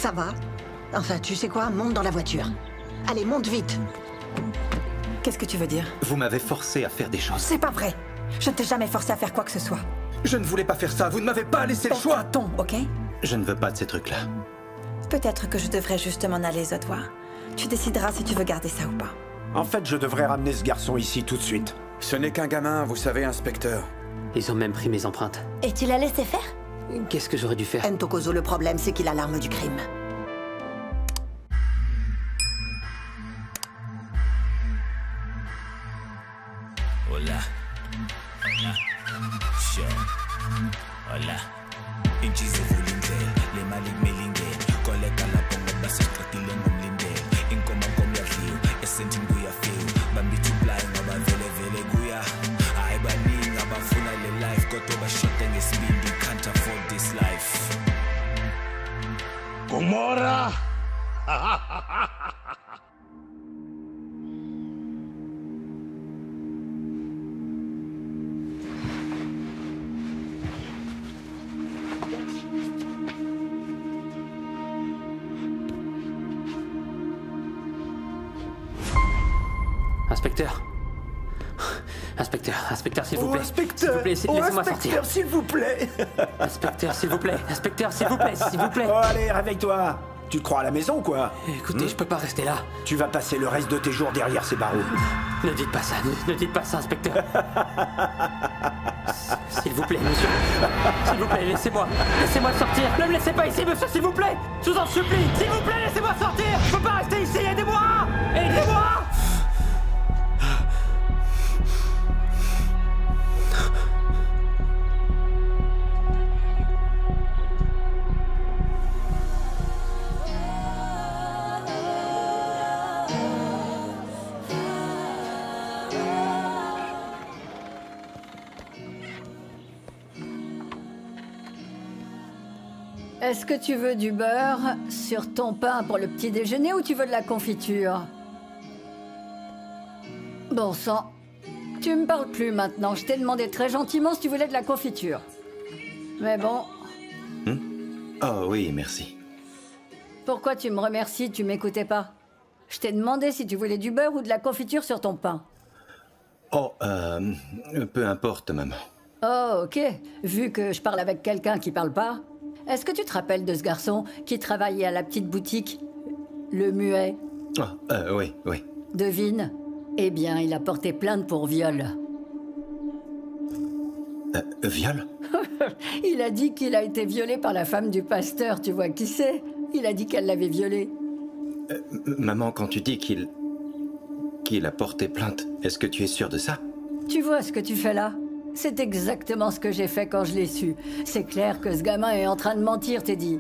Ça va? Enfin, tu sais quoi? Monte dans la voiture. Allez, monte vite. Qu'est-ce que tu veux dire? Vous m'avez forcé à faire des choses. C'est pas vrai. Je ne t'ai jamais forcé à faire quoi que ce soit. Je ne voulais pas faire ça, vous ne m'avez pas laissé le choix. Pète un ton, ok? Je ne veux pas de ces trucs-là. Peut-être que je devrais juste m'en aller, Zodwa. Tu décideras si tu veux garder ça ou pas. En fait, je devrais ramener ce garçon ici tout de suite. Ce n'est qu'un gamin, vous savez, inspecteur. Ils ont même pris mes empreintes. Et tu l'as laissé faire? Qu'est-ce que j'aurais dû faire? Ntokozo, le problème, c'est qu'il a l'arme du crime. Hola. Hola. Sure. Hola. Inchize vulindlela, le mali kumele koleka lapho ngoba siqedile ngomlindelo. Inkoma komyadliwa, esentini kuyafika. Bambithi uplay ngoba vele kuya. Hayi baningi abafuna le life kodwa bashoda ngesibindi, can't afford this life. Gomorra! Inspecteur. Inspecteur, s'il vous plaît. Inspecteur! S'il vous plaît, laissez-moi sortir. Inspecteur, s'il vous plaît! Inspecteur, s'il vous plaît. Inspecteur, s'il vous plaît, s'il vous plaît. Oh, allez, réveille-toi! Tu te crois à la maison, quoi? Écoutez, je peux pas rester là. Tu vas passer le reste de tes jours derrière ces barreaux. Ne dites pas ça, ne dites pas ça, inspecteur. S'il vous plaît, monsieur. S'il vous plaît, laissez-moi sortir. Ne me laissez pas ici, monsieur, s'il vous plaît. Je vous en supplie. S'il vous plaît, laissez-moi sortir. Je peux pas rester ici, aidez-moi. Aidez-moi. Est-ce que tu veux du beurre sur ton pain pour le petit déjeuner ou tu veux de la confiture? Bon sang, tu me parles plus maintenant. Je t'ai demandé très gentiment si tu voulais de la confiture. Mais bon... Oh oui, merci. Pourquoi tu me remercies? Tu m'écoutais pas. Je t'ai demandé si tu voulais du beurre ou de la confiture sur ton pain. Oh, peu importe, maman. Oh, ok. Vu que je parle avec quelqu'un qui parle pas... Est-ce que tu te rappelles de ce garçon qui travaillait à la petite boutique? Le muet? Oh, oui. Devine? Eh bien, il a porté plainte pour viol. Viol? Il a dit qu'il a été violé par la femme du pasteur, tu vois qui c'est? Il a dit qu'elle l'avait violé. Maman, quand tu dis qu'il a porté plainte, est-ce que tu es sûre de ça? Tu vois ce que tu fais là? C'est exactement ce que j'ai fait quand je l'ai su. C'est clair que ce gamin est en train de mentir, Teddy.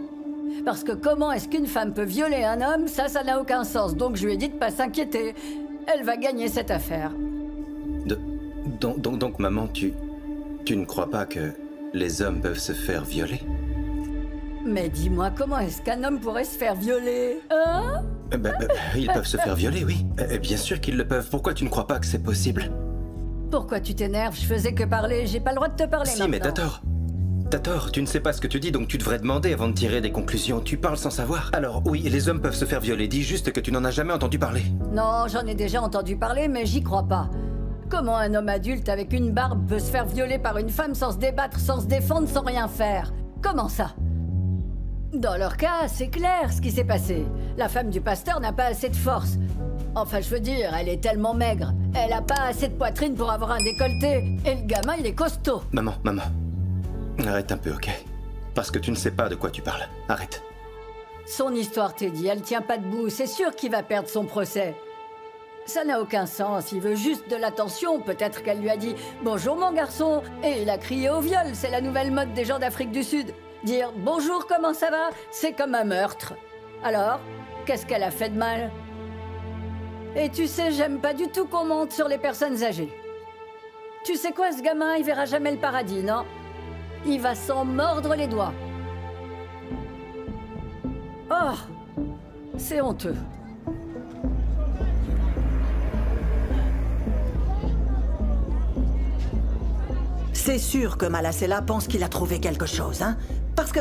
Parce que comment est-ce qu'une femme peut violer un homme? Ça n'a aucun sens. Donc je lui ai dit de pas s'inquiéter. Elle va gagner cette affaire. Donc, maman, tu ne crois pas que les hommes peuvent se faire violer? Mais dis-moi, comment est-ce qu'un homme pourrait se faire violer? Hein? Ils peuvent se faire violer, oui. Bien sûr qu'ils le peuvent. Pourquoi tu ne crois pas que c'est possible? Pourquoi tu t'énerves? Je faisais que parler. J'ai pas le droit de te parler maintenant. Si, mais t'as tort. T'as tort. Tu ne sais pas ce que tu dis, donc tu devrais demander avant de tirer des conclusions. Tu parles sans savoir. Alors, oui, les hommes peuvent se faire violer. Dis juste que tu n'en as jamais entendu parler. Non, j'en ai déjà entendu parler, mais j'y crois pas. Comment un homme adulte avec une barbe peut se faire violer par une femme sans se débattre, sans se défendre, sans rien faire? Comment ça? Dans leur cas, c'est clair ce qui s'est passé. La femme du pasteur n'a pas assez de force. Enfin, je veux dire, elle est tellement maigre. Elle a pas assez de poitrine pour avoir un décolleté. Et le gamin, il est costaud. Maman. Arrête un peu, ok? Parce que tu ne sais pas de quoi tu parles. Arrête. Son histoire, Teddy, elle tient pas debout. C'est sûr qu'il va perdre son procès. Ça n'a aucun sens. Il veut juste de l'attention. Peut-être qu'elle lui a dit « Bonjour, mon garçon !» Et il a crié au viol. C'est la nouvelle mode des gens d'Afrique du Sud. Dire « Bonjour, comment ça va ?» c'est comme un meurtre. Alors, qu'est-ce qu'elle a fait de mal? Et tu sais, j'aime pas du tout qu'on monte sur les personnes âgées. Tu sais quoi, ce gamin, il verra jamais le paradis, non? Il va s'en mordre les doigts. Oh, c'est honteux. C'est sûr que Malasela pense qu'il a trouvé quelque chose, hein? Parce que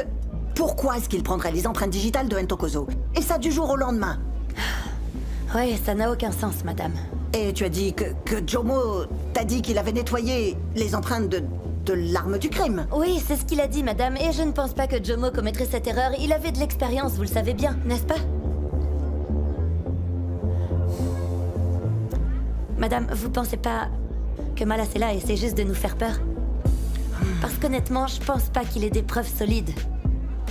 Pourquoi est-ce qu'il prendrait les empreintes digitales de Ntokozo? Et ça du jour au lendemain? Oui, ça n'a aucun sens, madame. Et tu as dit que Jomo t'a dit qu'il avait nettoyé les empreintes de l'arme du crime? Oui, c'est ce qu'il a dit, madame, et je ne pense pas que Jomo commettrait cette erreur. Il avait de l'expérience, vous le savez bien, n'est-ce pas? Madame, vous pensez pas que Malasela essaie juste de nous faire peur? Parce qu'honnêtement, je pense pas qu'il ait des preuves solides.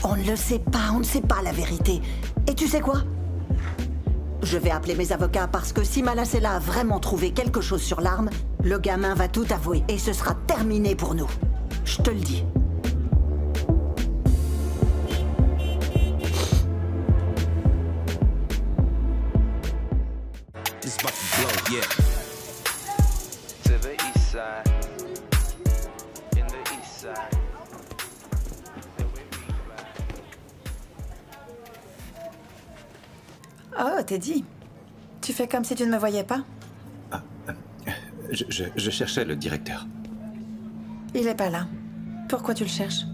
On ne le sait pas, on ne sait pas la vérité. Et tu sais quoi? Je vais appeler mes avocats parce que si Malasela a vraiment trouvé quelque chose sur l'arme, le gamin va tout avouer et ce sera terminé pour nous. Je te le dis. This about to blow, yeah. To the east side. In the east side. Oh, Teddy. Tu fais comme si tu ne me voyais pas? Je cherchais le directeur. Il est pas là. Pourquoi tu le cherches?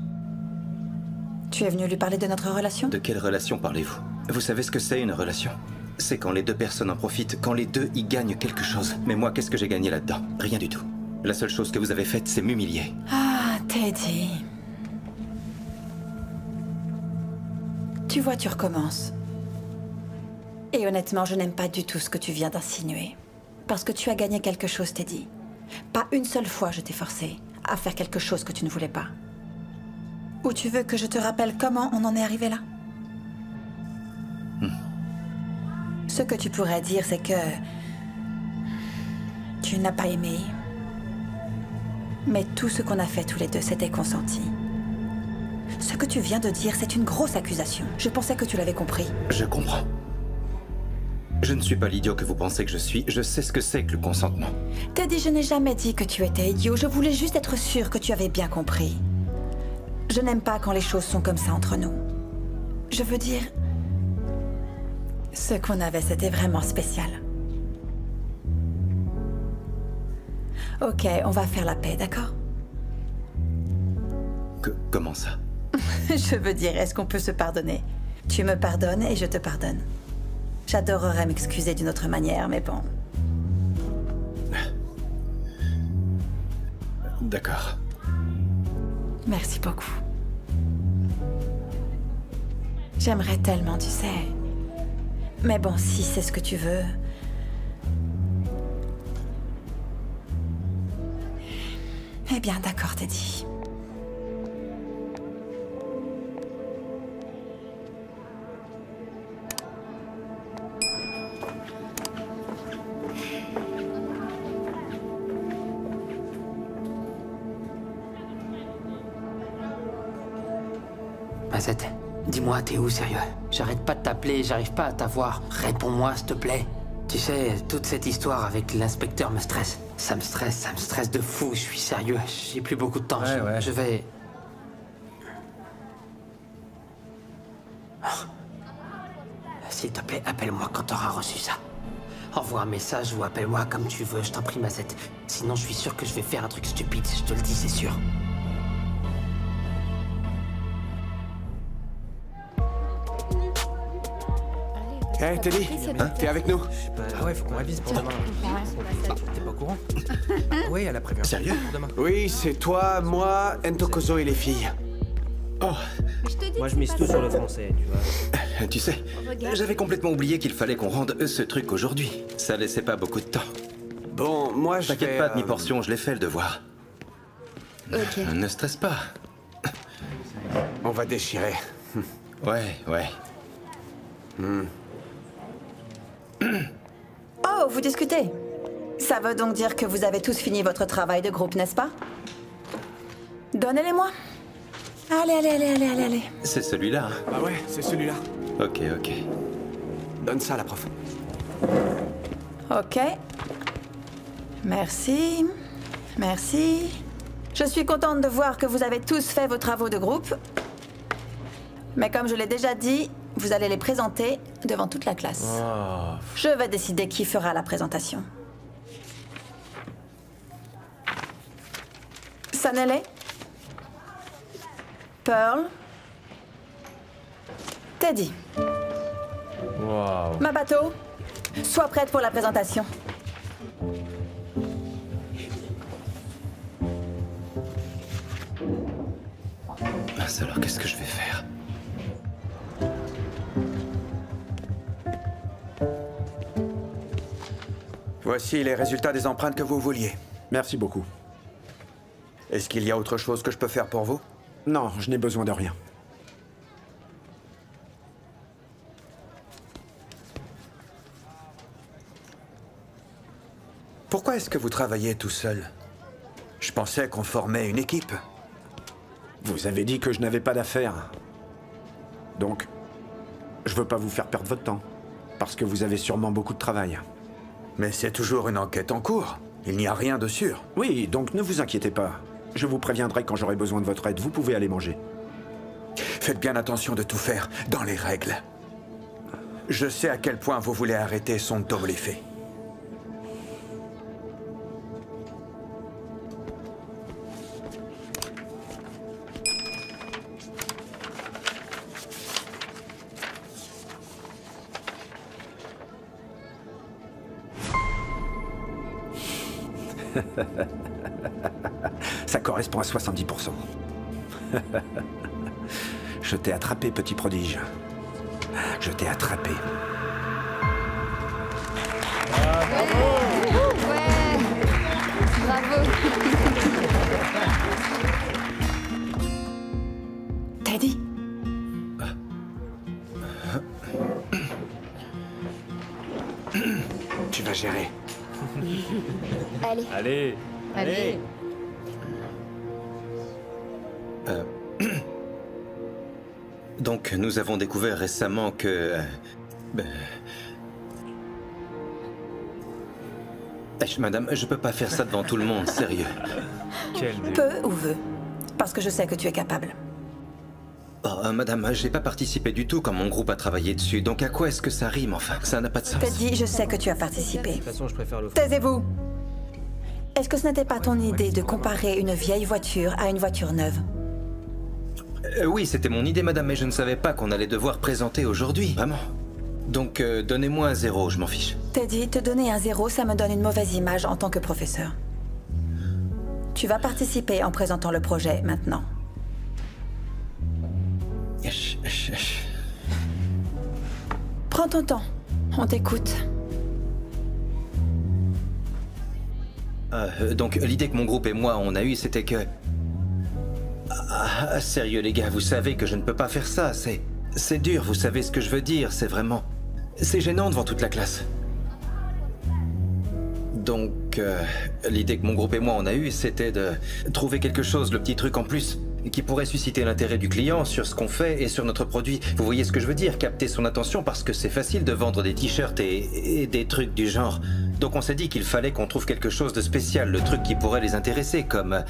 Tu es venu lui parler de notre relation? De quelle relation parlez-vous? Vous savez ce que c'est une relation? C'est quand les deux personnes en profitent, quand les deux y gagnent quelque chose. Mais moi, qu'est-ce que j'ai gagné là-dedans? Rien du tout. La seule chose que vous avez faite, c'est m'humilier. Ah, Teddy. Tu vois, tu recommences. Et honnêtement, je n'aime pas du tout ce que tu viens d'insinuer. Parce que tu as gagné quelque chose, Teddy. Pas une seule fois je t'ai forcé à faire quelque chose que tu ne voulais pas. Ou tu veux que je te rappelle comment on en est arrivé là? Ce que tu pourrais dire, c'est que... tu n'as pas aimé. Mais tout ce qu'on a fait tous les deux, c'était consenti. Ce que tu viens de dire, c'est une grosse accusation. Je pensais que tu l'avais compris. Je comprends. Je ne suis pas l'idiot que vous pensez que je suis. Je sais ce que c'est que le consentement. Teddy, je n'ai jamais dit que tu étais idiot. Je voulais juste être sûre que tu avais bien compris. Je n'aime pas quand les choses sont comme ça entre nous. Je veux dire... ce qu'on avait, c'était vraiment spécial. Ok, on va faire la paix, d'accord? Comment ça? Je veux dire, est-ce qu'on peut se pardonner? Tu me pardonnes et je te pardonne. J'adorerais m'excuser d'une autre manière, mais bon. D'accord. Merci beaucoup. J'aimerais tellement, tu sais. Mais bon, si c'est ce que tu veux... Eh bien, d'accord, Teddy. Mazette, dis-moi, t'es où, sérieux? J'arrête pas de t'appeler, j'arrive pas à t'avoir. Réponds-moi, s'il te plaît. Tu sais, toute cette histoire avec l'inspecteur me stresse. Ça me stresse de fou, je suis sérieux. J'ai plus beaucoup de temps, je vais... Oh. S'il te plaît, appelle-moi quand t'auras reçu ça. Envoie un message ou appelle-moi comme tu veux, je t'en prie, Mazette. Sinon, je suis sûr que je vais faire un truc stupide, je te le dis, c'est sûr. Hey, Teddy, t'es avec nous? Ah ouais, faut qu'on révise pour demain. T'es pas au courant? Oui, elle a prévu un Sérieux? pour demain. Oui, c'est toi, moi, Ntokozo et les filles. Oh, Moi, je mise tout sur le français, tu vois. tu sais, j'avais complètement oublié qu'il fallait qu'on rende ce truc aujourd'hui. Ça laissait pas beaucoup de temps. Bon, moi, je T'inquiète vais... pas, demi-portion, je l'ai fait le devoir. Ok. Ne stresse pas. On va déchirer. Ouais. Oh, vous discutez? Ça veut donc dire que vous avez tous fini votre travail de groupe, n'est-ce pas? Donnez-les-moi. Allez. C'est celui-là. Hein. Bah ouais, c'est celui-là. Ok. Donne ça à la prof. Ok. Merci. Je suis contente de voir que vous avez tous fait vos travaux de groupe. Mais comme je l'ai déjà dit, vous allez les présenter devant toute la classe. Oh. Je vais décider qui fera la présentation. Sanele, Pearl, Teddy, Waouh. ma bateau, sois prête pour la présentation. Mince, alors qu'est-ce que je vais faire? Voici les résultats des empreintes que vous vouliez. Merci beaucoup. Est-ce qu'il y a autre chose que je peux faire pour vous? Non, je n'ai besoin de rien. Pourquoi est-ce que vous travaillez tout seul? Je pensais qu'on formait une équipe. Vous avez dit que je n'avais pas d'affaires. Donc, je veux pas vous faire perdre votre temps. Parce que vous avez sûrement beaucoup de travail. Mais c'est toujours une enquête en cours. Il n'y a rien de sûr. Oui, donc ne vous inquiétez pas. Je vous préviendrai quand j'aurai besoin de votre aide. Vous pouvez aller manger. Faites bien attention de tout faire dans les règles. Je sais à quel point vous voulez arrêter son Toblefé. Ça correspond à 70%. Je t'ai attrapé, petit prodige. Je t'ai attrapé. Ouais. Bravo. Teddy, Tu vas gérer. Allez. Allez. Allez. Donc, nous avons découvert récemment que... Madame, je peux pas faire ça devant tout le monde, sérieux. Quel dé... peu ou veux, parce que je sais que tu es capable. Oh, madame, j'ai pas participé du tout quand mon groupe a travaillé dessus, donc à quoi est-ce que ça rime, enfin? Ça n'a pas de sens. Teddy, je sais que tu as participé. De toute façon, je préfère le... Taisez-vous. Est-ce que ce n'était pas ton idée de comparer une vieille voiture à une voiture neuve? Oui, c'était mon idée, madame, mais je ne savais pas qu'on allait devoir présenter aujourd'hui, vraiment. Donc, donnez-moi un 0, je m'en fiche. Teddy, te donner un 0, ça me donne une mauvaise image en tant que professeur. Tu vas participer en présentant le projet maintenant. Prends ton temps. On t'écoute. Donc, l'idée que mon groupe et moi, on a eue, c'était que... sérieux, les gars, vous savez que je ne peux pas faire ça, c'est dur, vous savez ce que je veux dire, c'est vraiment... C'est gênant devant toute la classe. Donc, l'idée que mon groupe et moi, on a eue, c'était de trouver quelque chose, le petit truc en plus, qui pourrait susciter l'intérêt du client sur ce qu'on fait et sur notre produit. Vous voyez ce que je veux dire? Capter son attention, parce que c'est facile de vendre des t-shirts et des trucs du genre. Donc on s'est dit qu'il fallait qu'on trouve quelque chose de spécial, le truc qui pourrait les intéresser, comme...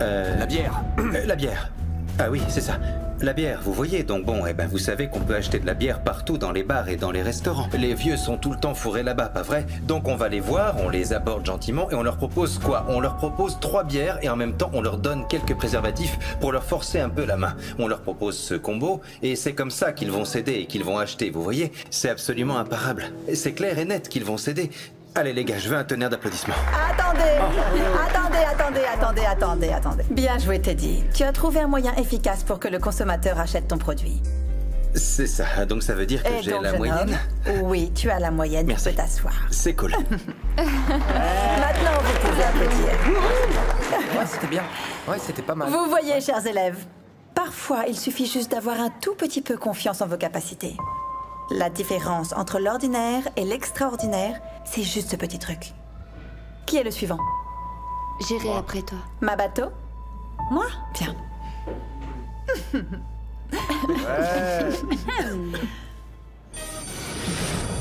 La bière. La bière. Ah oui, c'est ça. La bière, vous voyez, donc bon, eh ben vous savez qu'on peut acheter de la bière partout dans les bars et dans les restaurants. Les vieux sont tout le temps fourrés là-bas, pas vrai? Donc on va les voir, on les aborde gentiment et on leur propose quoi? On leur propose 3 bières et en même temps on leur donne quelques préservatifs pour leur forcer un peu la main. On leur propose ce combo et c'est comme ça qu'ils vont céder et qu'ils vont acheter, vous voyez? C'est absolument imparable. C'est clair et net qu'ils vont céder. Allez les gars, je veux un tonnerre d'applaudissements. Attendez. Bien joué, Teddy. Tu as trouvé un moyen efficace pour que le consommateur achète ton produit. C'est ça, donc ça veut dire que j'ai la moyenne? Oui, tu as la moyenne. Merci. Tu peux t'asseoir. C'est cool. Maintenant, vous pouvez applaudir. Ouais, c'était bien. Ouais, c'était pas mal. Vous voyez, chers élèves, parfois, il suffit juste d'avoir un tout petit peu confiance en vos capacités. La différence entre l'ordinaire et l'extraordinaire, c'est juste ce petit truc. Qui est le suivant? J'irai après toi. Ma bateau? Moi? Bien.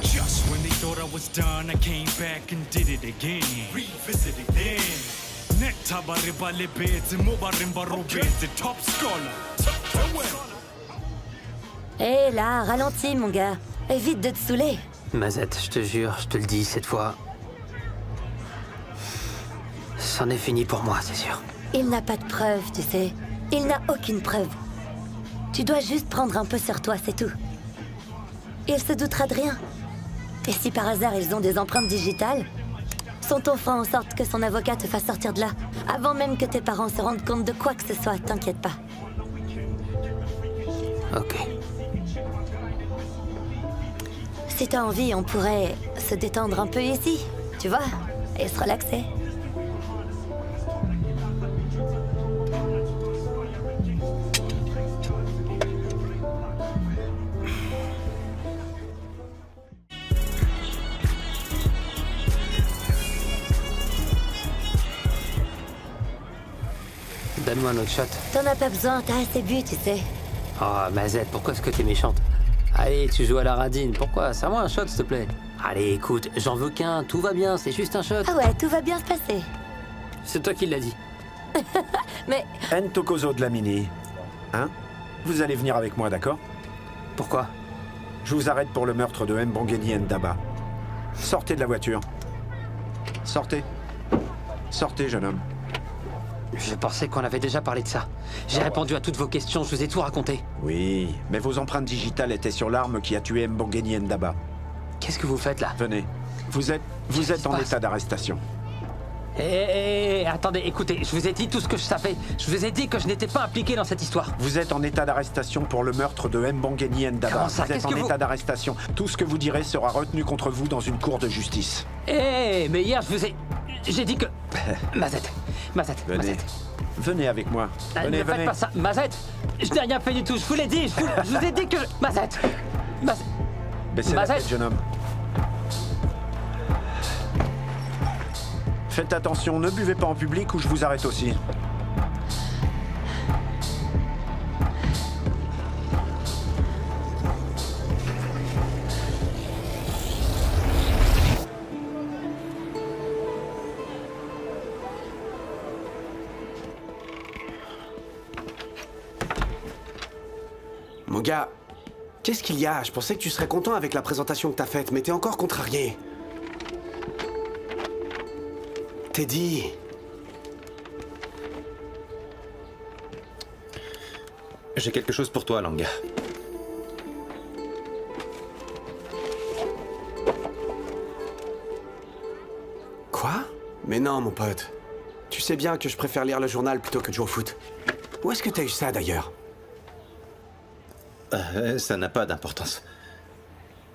Just when they thought I was done, I came back and did it again. Revisit again. Netta bariba lebete, mo barimba robete, top scholar. Hé là, ralentis mon gars. Évite de te saouler. Mazette, je te jure, je te le dis cette fois. C'en est fini pour moi, c'est sûr. Il n'a pas de preuve, tu sais. Il n'a aucune preuve. Tu dois juste prendre un peu sur toi, c'est tout. il se doutera de rien. Et si par hasard ils ont des empreintes digitales, Son-on fera en sorte que son avocat te fasse sortir de là, avant même que tes parents se rendent compte de quoi que ce soit, t'inquiète pas. Ok. Si t'as envie, on pourrait se détendre un peu ici, tu vois, et se relaxer. Donne-moi un autre shot. T'en as pas besoin, t'as assez bu, tu sais. Oh, Mazette, pourquoi est-ce que t'es méchante? Allez, tu joues à la radine, pourquoi? Serre-moi un shot, s'il te plaît. Allez, écoute, j'en veux qu'un, tout va bien, c'est juste un shot. Ah ouais, tout va bien se passer. C'est toi qui l'as dit. Mais... Ntokozo de la Mini. Hein? Vous allez venir avec moi, d'accord? Pourquoi? Je vous arrête pour le meurtre de Mbongeni Ndaba. Sortez de la voiture. Sortez. Sortez, jeune homme. Je pensais qu'on avait déjà parlé de ça. J'ai répondu à toutes vos questions, je vous ai tout raconté. Oui, mais vos empreintes digitales étaient sur l'arme qui a tué Mbongeni Ndaba. Qu'est-ce que vous faites là? Venez. Vous êtes en état d'arrestation. Attendez, écoutez, je vous ai dit tout ce que je savais. Je vous ai dit que je n'étais pas impliqué dans cette histoire. Vous êtes en état d'arrestation pour le meurtre de Mbongeni Ndaba. Comment ça? Vous êtes en état d'arrestation. Tout ce que vous direz sera retenu contre vous dans une cour de justice. Mais hier, je vous ai... J'ai dit que... Mazette, Venez. Mazette. Venez avec moi. Venez, Ne faites pas ça, Mazette. Je n'ai rien fait du tout, je vous l'ai dit. Je vous ai dit que... Mazette. Baissez la tête, jeune homme. Faites attention, ne buvez pas en public ou je vous arrête aussi. Mon gars, qu'est-ce qu'il y a? Je pensais que tu serais content avec la présentation que t'as faite, mais t'es encore contrarié. Teddy. J'ai quelque chose pour toi, Langa. Quoi? Mais non, mon pote. Tu sais bien que je préfère lire le journal plutôt que de jouer au foot. Où est-ce que t'as eu ça, d'ailleurs? Ça n'a pas d'importance.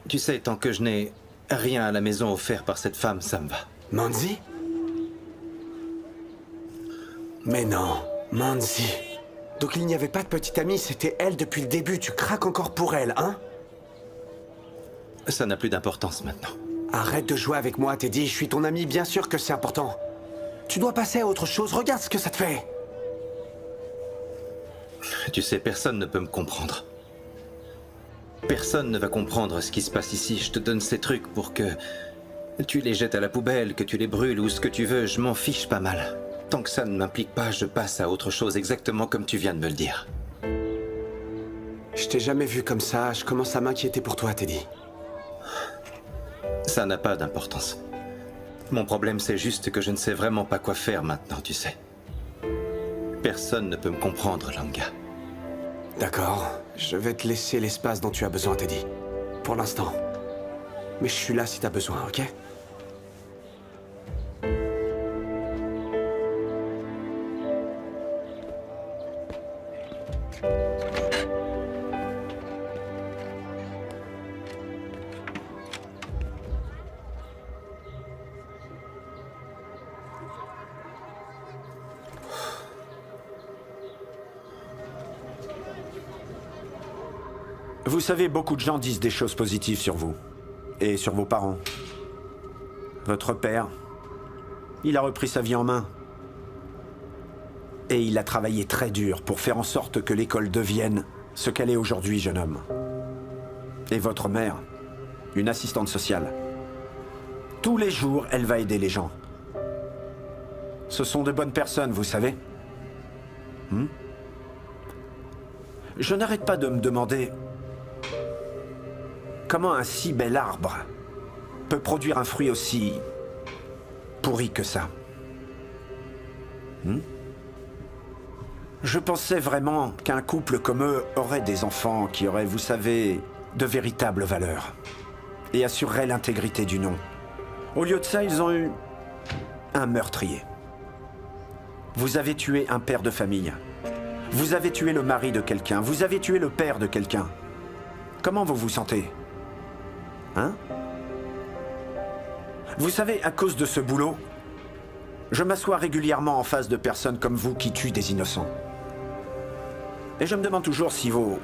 Tu sais, tant que je n'ai rien à la maison offert par cette femme, ça me va. Manzi? Mais non, Manzi. Donc il n'y avait pas de petite amie, c'était elle depuis le début. Tu craques encore pour elle, hein? Ça n'a plus d'importance maintenant. Arrête de jouer avec moi, Teddy. Je suis ton ami, bien sûr que c'est important. Tu dois passer à autre chose. Regarde ce que ça te fait. Tu sais, personne ne peut me comprendre. Personne ne va comprendre ce qui se passe ici. Je te donne ces trucs pour que tu les jettes à la poubelle, que tu les brûles ou ce que tu veux. Je m'en fiche pas mal. Tant que ça ne m'implique pas, je passe à autre chose, exactement comme tu viens de me le dire. Je t'ai jamais vu comme ça. Je commence à m'inquiéter pour toi, Teddy. Ça n'a pas d'importance. Mon problème, c'est juste que je ne sais vraiment pas quoi faire maintenant, tu sais. Personne ne peut me comprendre, Langa. D'accord. Je vais te laisser l'espace dont tu as besoin, Teddy. Pour l'instant. Mais je suis là si t'as besoin, ok? Vous savez, beaucoup de gens disent des choses positives sur vous. Et sur vos parents. Votre père, il a repris sa vie en main. Et il a travaillé très dur pour faire en sorte que l'école devienne ce qu'elle est aujourd'hui, jeune homme. Et votre mère, une assistante sociale. Tous les jours, elle va aider les gens. Ce sont de bonnes personnes, vous savez. Je n'arrête pas de me demander... comment un si bel arbre peut produire un fruit aussi pourri que ça? Je pensais vraiment qu'un couple comme eux aurait des enfants qui auraient, vous savez, de véritables valeurs et assureraient l'intégrité du nom. Au lieu de ça, ils ont eu un meurtrier. Vous avez tué un père de famille. Vous avez tué le mari de quelqu'un. Vous avez tué le père de quelqu'un. Comment vous vous sentez? Hein? Vous savez, à cause de ce boulot, je m'assois régulièrement en face de personnes comme vous qui tuent des innocents. Et je me demande toujours si vos...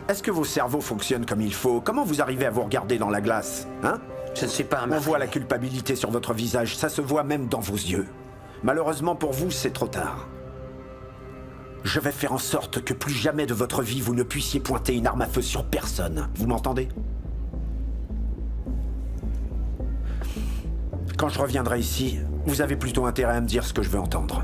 Est-ce que vos cerveaux fonctionnent comme il faut? Comment vous arrivez à vous regarder dans la glace? Hein? Je ne suis pas un meurtrier. On voit la culpabilité sur votre visage, ça se voit même dans vos yeux. Malheureusement pour vous, c'est trop tard. Je vais faire en sorte que plus jamais de votre vie, vous ne puissiez pointer une arme à feu sur personne. Vous m'entendez? Quand je reviendrai ici, vous avez plutôt intérêt à me dire ce que je veux entendre.